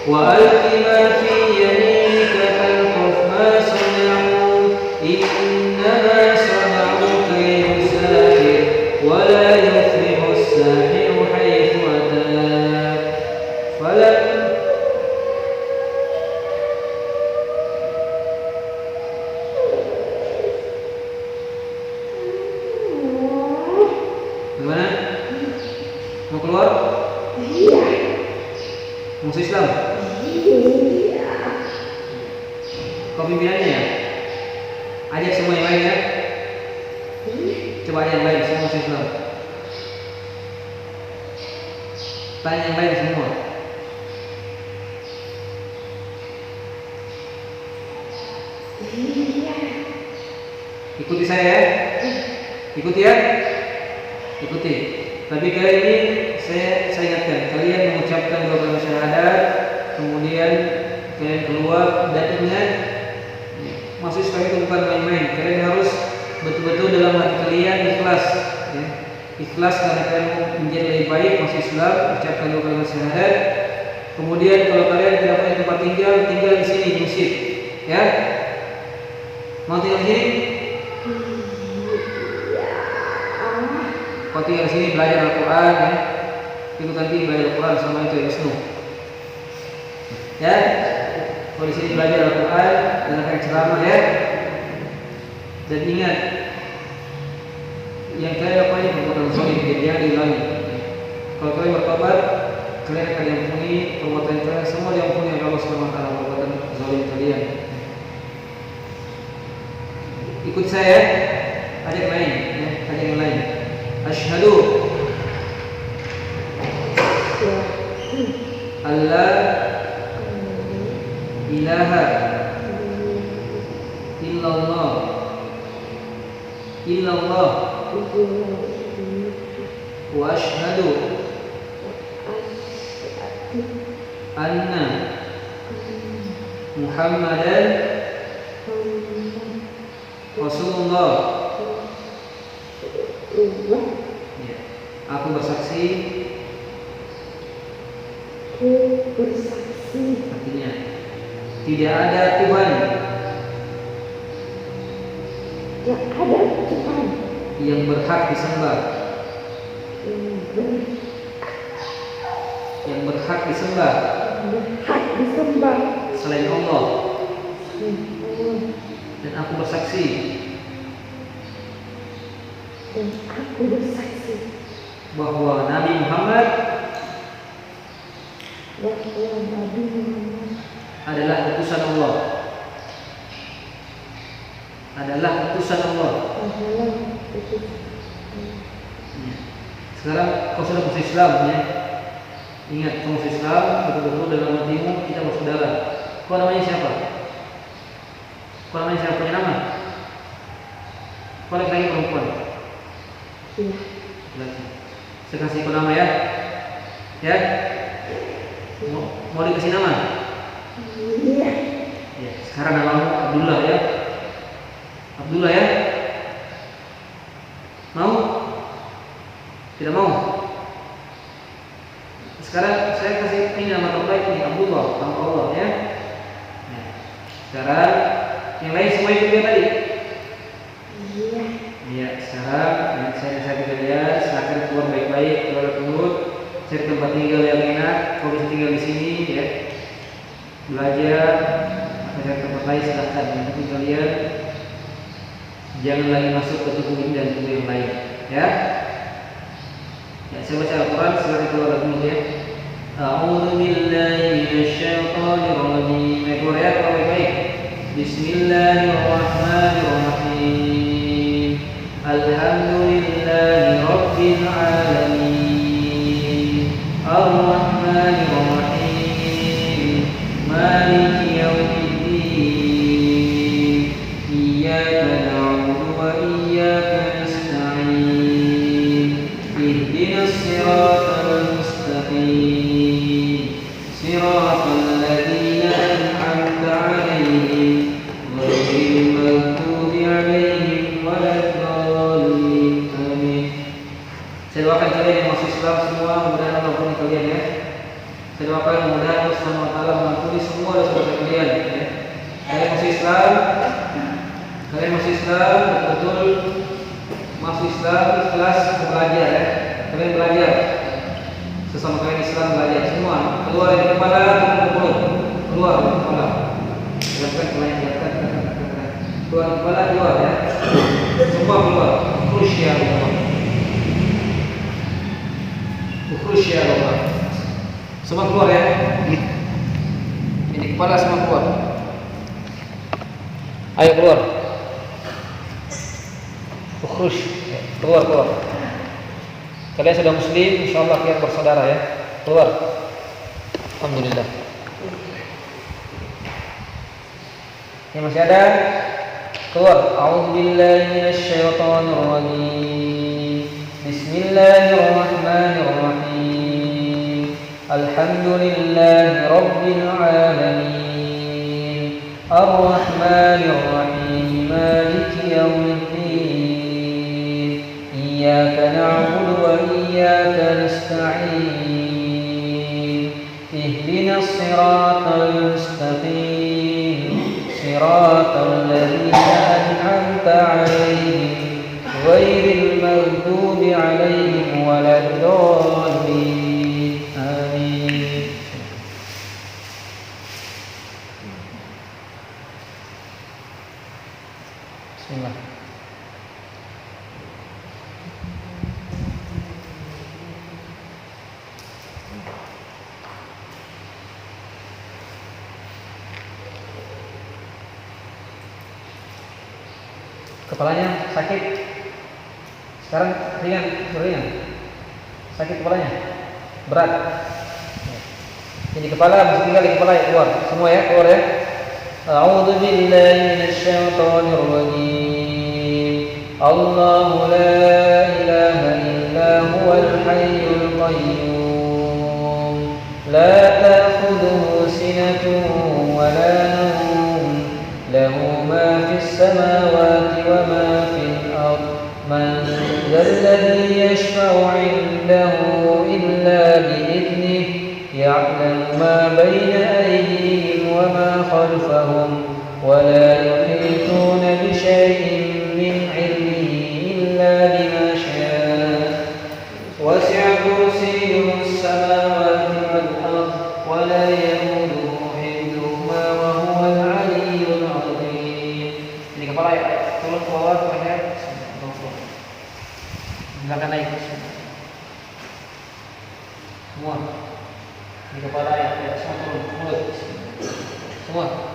وألق ما في يمينك تلقف ما صنعوا إنما صنعوا كيد ساحر ولا يفلح الساحر حيث أتى Gimana? Mau keluar? Iya. Musuh Islam? Iya. Kau pimpinannya ya? Ajak semua yang lain ya? Coba ajak yang lain, semua musuh Islam. Tanya yang lain semua. Iya. Ikuti saya ya? Ikuti ya? Ikuti. Tapi kali ini saya ingatkan, kalian mengucapkan dua kalimat syahadat, kemudian kalian keluar dan ingat, masuk Islam itu bukan main-main. Kalian harus betul-betul dalam hati kalian ikhlas, ya. Ikhlas karena kalian menjadi lebih baik masuk Islam, ucapkan dua kalimat syahadat. Kemudian kalau kalian tidak punya tempat tinggal di sini di masjid, ya. Mau tinggal di sini? Kau tinggal di sini belajar Al-Quran, ya. Itu ganti belajar Al-Quran sama itu ya Yusnu. Ya, kalau di sini belajar Al-Quran, dengarkan ceramah ya. Dan ingat, yang kalian lakukan perbuatan zalim, jangan diulangi. Kalau kalian bertobat, kalian akan diampuni perbuatan kalian semua, diampuni oleh Allah Subhanahu wa taala perbuatan zalim kalian. Ikut saya, ajak lain, ya, ajak yang lain. Asyhadu alla ilaha illallah wa asyhadu anna Muhammadan Rasulullah. Ya. Aku bersaksi. Artinya tidak ada Tuhan yang berhak disembah. Yang berhak disembah selain Allah. Dan aku bersaksi bahwa Nabi Muhammad adalah utusan Allah. Ya. Sekarang kau sudah masuk Islam ya. Ingat, kau masuk Islam betul-betul dalam hatimu kita bersaudara. Kau namanya siapa? Punya nama? Kau laki-laki perempuan? Laki. Saya kasih kau nama ya. Ya. Mau dikasih nama? Ya. Sekarang namamu Abdullah ya. Abdullah ya. Mau? Tidak mau? Sekarang saya kasih ini nama terbaik nih, Abdullah, nama Allah ya. Nah, sekarang yang lain semua ikut dia tadi. Iya. Sekarang saya tidak lihat, silakan keluar baik-baik, keluar turut, cari tempat tinggal yang enak. Kau bisa tinggal di sini ya. Belajar, cari tempat lain silakan. Yang penting kalian jangan lagi masuk ke tubuh ini dan tubuh yang lain ya. Ya, saya baca Al-Quran, silakan keluar dulu ya. A'udzu billahi minasyaitonir rajim. Keluar ya, keluar baik-baik. Bismillahirrahmanirrahim. Alhamdulillahi rabbil alamin. Ar-Rahmanir-Rahim. Maliki yaumiddin. Iyyaka na'budu wa iyyaka nasta'in. Ihdinas siratal mustaqim. Siratal ladzina an'amta 'alaihim ghairil maghdubi 'alaihim waladdallin. Amin. Saya doakan kalian yang masuk Islam semua, mudah-mudahan Allah ampuni kalian ya. Saya doakan mudah-mudahan Allah Subhanahu wa taala mengampuni semua dosa-dosa kalian ya. Kalian masuk Islam, betul-betul masuk Islam ikhlas belajar ya. Kalian belajar sesama kalian Islam, belajar semua. Keluar dari kepala, mulut, keluar dari kepala. Silakan kalian silakan. Keluar kepala, keluar ya. Semua keluar. Khusyuk Allah. Khusyuk Allah. Semua keluar ya. Ini kepala semua keluar. Ayo keluar. Keluar. Kalian sudah muslim, insyaallah kalian bersaudara ya. Keluar. Alhamdulillah. Yang masih ada? Keluar. A'udzubillahi minasyaitonir rajim. Bismillahirrahmanirrahim. Alhamdulillahi rabbil alamin. Ar-Rahmanir-Rahim. Maliki yaumiddin. Iyyaka na'budu wa iyyaka nasta'in. Ihdinas siratal mustaqim. Siratal ladzina an'amta 'alaihim ghairil maghdubi 'alaihim waladdallin. Kepalanya sakit. Sekarang ringan. Sakit kepalanya. Berat. Jadi kepala, mesti kali kepala ya keluar. Semua ya, keluar ya. A'udzu billahi minasyaitonir rajim. Allahu la ilaha illa huwal hayyul qayyum. La ta'khudhuhu sinatun wa la nawm. Lahu ma fis samawati wa ma fil ardh. Man dzalladzi yashfa'u 'indahu illa bi'idhnihi. يعلم ما بين أيديهم وما خلفهم ولا يحيطون بشيء من علمه إلا بما شاء وسع كرسيه السماوات والأرض ولا يئوده حفظهما وهو العلي العظيم. Ini kepala ya, turun ke bawah, leher, belakang naik semua. Di kepala ya, semua turun, mulut semua.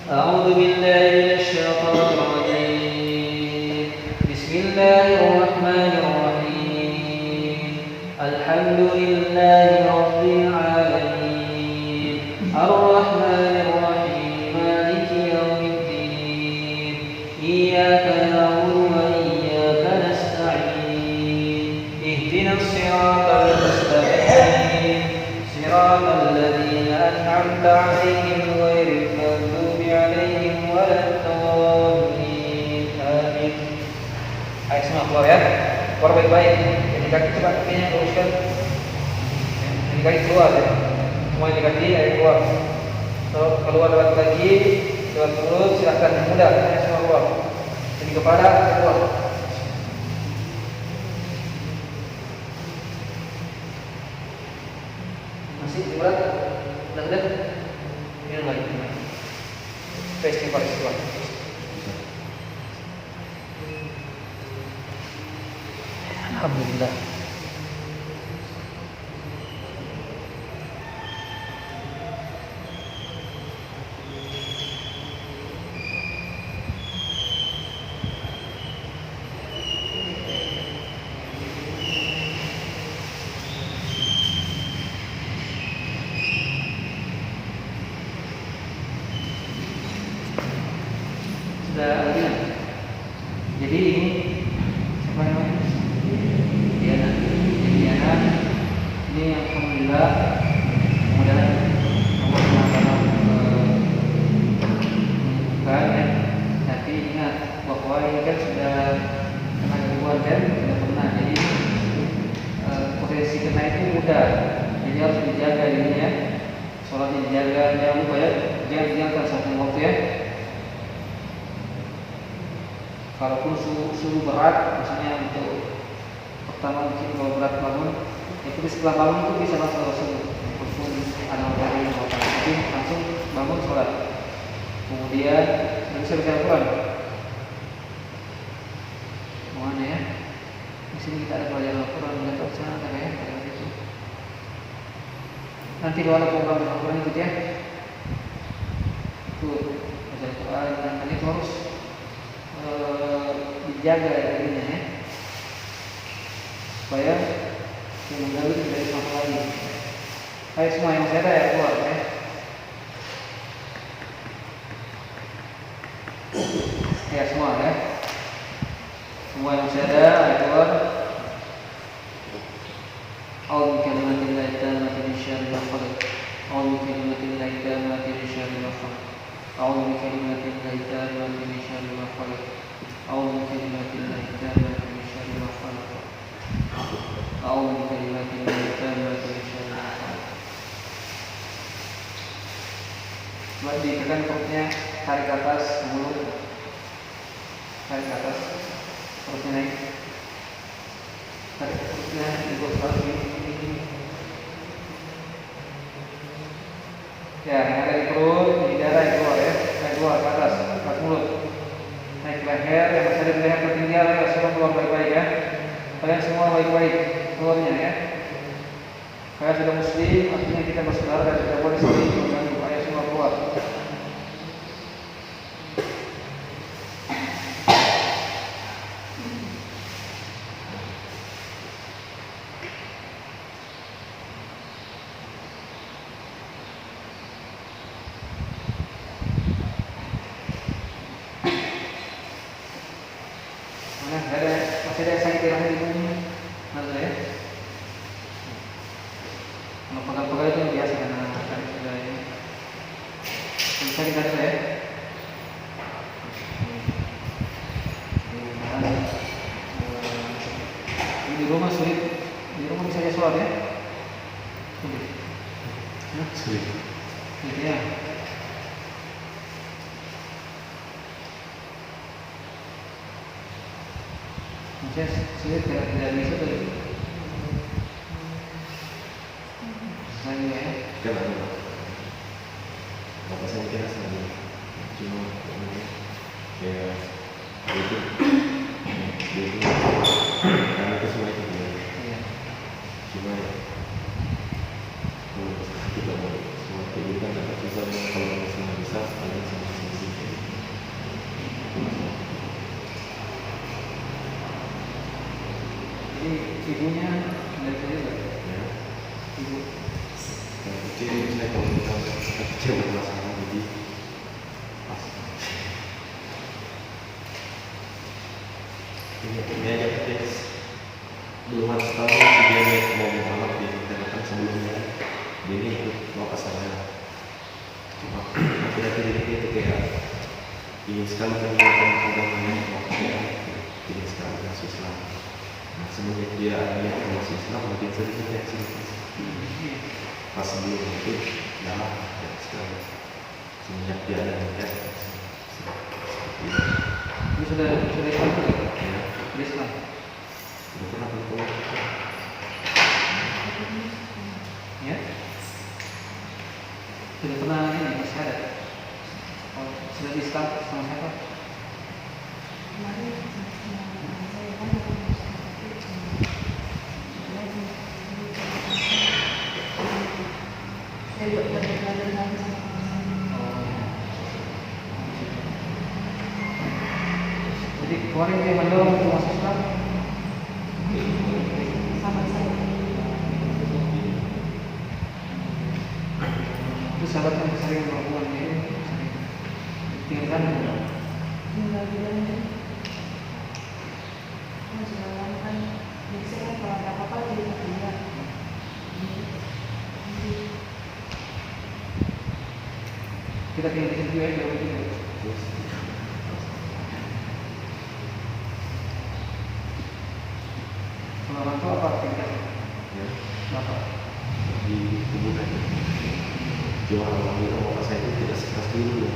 A'udzu billahi minasyaitonir rajim. Bismillahirrahmanirrahim. Alhamdulillahi rabbil alamin. Arrahmanir rahim. Maliki yaumiddin. Iyyaka na'budu wa iyyaka nasta'in. اهدنا الصراط المستقيم صراط الذين أنعمت عليهم غير المغضوب عليهم ولا الضالين آمين. Ayo semua keluar ya, keluar baik-baik. Jadi kaki cepat kakinya luruskan. Jadi kaki keluar ya, semua di kaki ayo keluar. Keluar lewat kaki, lewat mulut silahkan yang mudah. Ayo semua keluar. Jadi kepala keluar. Berat, dan ini lagi festival. Alhamdulillah. Jadi ini siapa namanya? Diana. Ini alhamdulillah mudah-mudahan Allah menyembuhkan ya. Tapi ingat bahwa ini kan sudah kena gangguan kan, sudah pernah. Jadi posisi kena itu mudah. Jadi harus dijaga ini ya. Sholatnya dijaga, jangan lupa ya. Jangan tinggalkan satu waktu ya. Kalaupun suhu berat, misalnya untuk pertama mungkin kalau berat bangun, itu setelah bangun itu bisa langsung walaupun anak dari mungkin langsung bangun sholat. Kemudian bisa Al-Quran. Mana ya? Di sini kita ada pelajaran Al-Quran, dan sana ada ya, itu. Nanti kalau ada program Al-Quran ikut ya. Itu baca Al-Quran dan itu harus dijaga dirinya ya, supaya yang mengganggu tidak masuk lagi. Ayo semua yang saya ya keluar ya. Ya semua ya. Semua yang saya ayo keluar. A'udzu bikalimatillahi tammati min syarri ma khalaq. A'udzu bikalimatillahi tammati min syarri ma khalaq. A'udzu bikalimatillahi tammati min syarri ma khalaq. أعوذ بكلمات الله التامة من شر ما خلق. أعوذ بكلمات الله التامة من شر ما خلق. Coba ditekan perutnya, tarik ke atas, mulut, tarik ke atas, perutnya naik, tarik perutnya, ikut lagi. Ya, yang ada di perut, di darah keluar ya, keluar ke atas, ke mulut. Naik leher, yang masih ada di leher tertinggal ya, semua keluar baik-baik ya. Kalian semua baik-baik keluarnya ya. Kalian sudah muslim, artinya kita bersaudara dan tidak boleh saling mengganggu. Ayo semua keluar. Mana masih ada yang sakit di rahim ibunya? Ada ya? Kalau pegal-pegal itu biasa karena kan sudah ini. Yang sakit ada ya? Di rumah sulit, di rumah bisa sholat ya? Sulit. Sulit. Gitu ya. Maksudnya sulit tidak bisa tuh. Lagi ya. Kan ada. Bapak saya kira sama cuma ya itu karena itu semua itu dia. Iya. Cuma kalau kita mau semua kehidupan dapat susah kalau semua bisa kalian semua sisi. Jadi ibunya dari juga. Ya. Ibu. Yang kecil saya kalau kita kecil bermasalah jadi pas. Ini aja guys. Belum harus tahu dia mau Muhammad dia kan sebelumnya dia ini ikut mau ke saya. Cuma akhir-akhir ini itu kayak ingin sekali meninggalkan agamanya mau dia ingin sekali masuk Islam. Nah semenjak dia lihat masuk Islam makin sering dia sini. Pas sebelum itu dah ya sekarang semenjak dia ada niat Ini sudah Islam juga? ya Sudah Islam. sudah pernah bertemu Ya. Sudah pernah ini syahadat. Oh, sudah di Islam sama siapa? Jadi kemarin dia mendorong untuk masuk Islam. Itu sahabat yang sering berhubungan ini tinggalkan. Kita tinggal di situ ya, jauh itu. Kalau orang tua apa tinggal? ya Apa? di kuburan. Cuma alhamdulillah bapak saya itu tidak sekeras dulu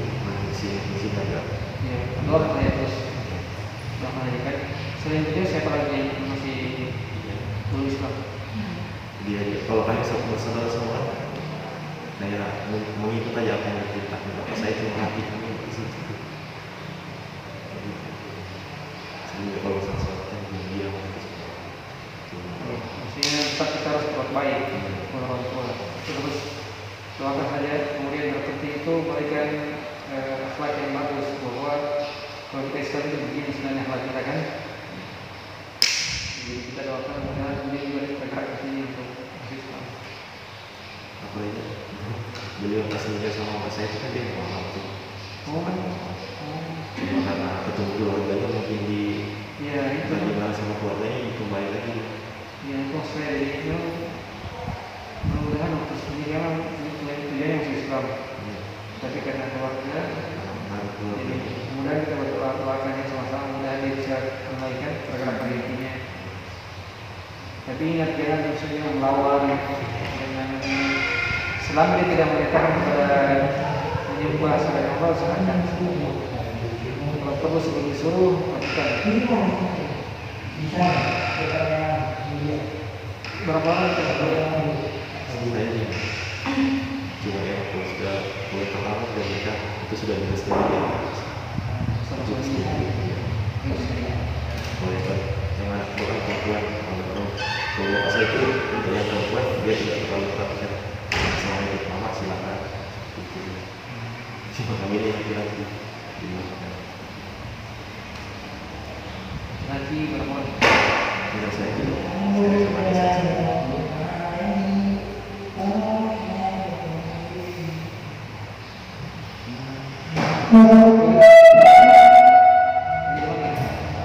misi dagang. Ya, doa saya terus doakan aja kan. Selain itu siapa lagi yang masih belum Islam? Dia kalau kalian satu bersaudara semua saya mengikut aja apa yang diperintahkan bapak saya cuma hati kami sebelum kalau sesuatu yang dia Maksudnya tetap kita harus berbuat baik kepada orang tua. Terus doakan saja. Kemudian berarti itu berikan akhlak yang bagus bahwa kalau kita Islam itu begini sebenarnya akhlak kita kan. Jadi kita doakan mudah-mudahan kemudian juga bergerak ke sini untuk masuk Islam. apa itu beliau pastinya sama bapak saya itu kan dia Muhammad tuh. Oh kan? Cuma karena ketemu keluarganya mungkin di Ya itu. gimana sama keluarganya kembali lagi. Ya itu saya jadi itu mudah-mudahan waktu sendiri memang tujuannya masuk Islam. Ya, Tapi karena keluarga, karena jadi keluarga kemudian kita berdoakannya sama-sama mudah dia bisa kembalikan pergerakan dirinya. Tapi ingat jangan misalnya melawan dengan selama dia tidak menyatakan kepada menyembah selain Allah silahkan. Kalau perlu sebelum disuruh lakukan. Berapa orang kita sebenarnya cuma ya kalau sudah mulai pertama sudah nikah itu sudah direstui ya. sama suami? Boleh kan yang anak perempuan itu untuk yang perempuan dia tidak terlalu perhatian sama itu mama silakan gitu. Cuma kami ini yang kira dimakan. Nanti berapa? Tidak saya itu saya sama dia saja.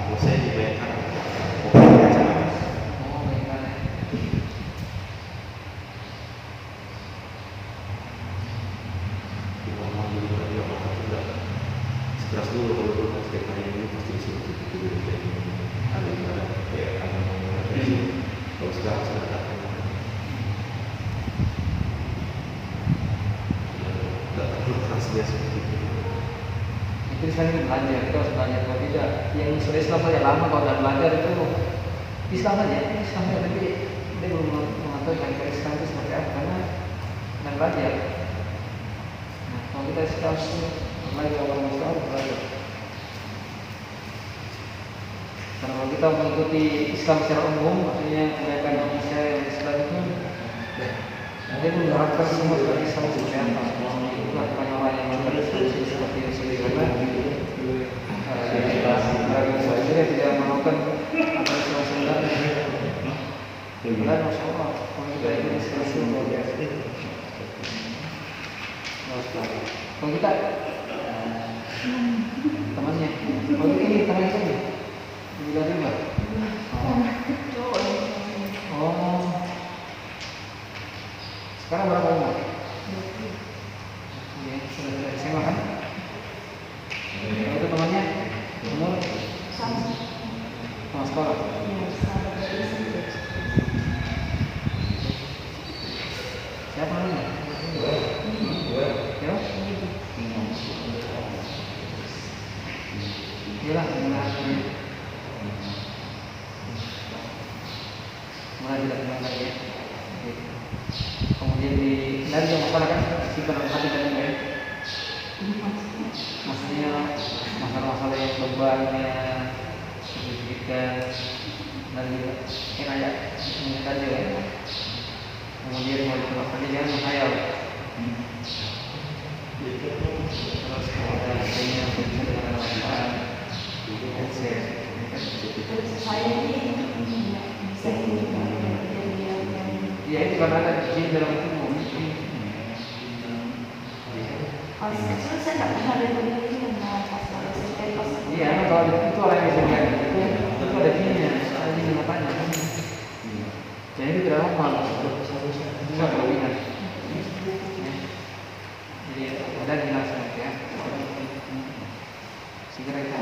Kalau saya dibayarkan pokoknya aja. Oh, bagaimana? Mama dulu kan dia makan juga sekeras dulu kalau dulu kan setiap hari ini pasti disuruh gitu kayak gini ada ibadah kayak ada kalau sekarang sudah datang nggak terlalu keras dia seperti itu. Itu sekarang belajar, kita harus belajar. Kalau tidak, yang sudah Islam saja lama kalau sudah belajar itu Islam saja, tapi dia belum mengetahui kan Islam itu seperti apa karena dan belajar. Nah, kalau kita harus belajar orang Islam harus belajar. Karena kalau kita mengikuti Islam secara umum, artinya mereka Indonesia yang Islam itu, nanti menerapkan semua sebagai Islam seperti apa. Itulah orang yang mengikuti seperti yang sudah dikatakan. Saya tidak melakukan apa Islam sebenarnya. Dan Masya Allah, kalau kita ikut Islam itu luar biasa. Kalau kita temannya, kalau kita ini teman saja, juga riba. Oh, sekarang berapa umur? Ya, sudah SMA kan? Itu temannya umur sama sekolah. Siapa namanya? Ya? Iyalah, mulai tidak kenal lagi ya. Kemudian dari yang masalah kan simpan dalam hati kan ya. Maksudnya masalah-masalah yang bebannya sedikitkan dan juga yang ada ingat aja ya. Kemudian mau dimakannya jangan menghayal. Terus ada hasilnya bisa dengan manfaat. Ya itu karena ada jin dalam tubuh. Saya nggak pernah ada begini Iya, kalau itu orang yang bisa lihat itu ada jinnya, ada jin yang matanya. Jadi itu tidak normal, itu berlebihan. Jadi ada jelas ya. Segera kita.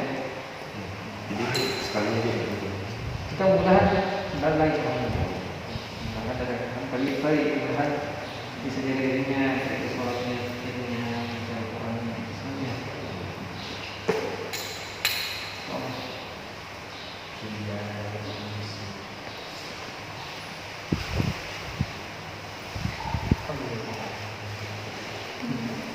Jadi sekalinya dia begitu. Kita mudah-mudahan sebentar lagi ada kali mudah-mudahan bisa jadi dirinya, itu sholatnya, ilmunya, bisa orangnya, semuanya. Oh.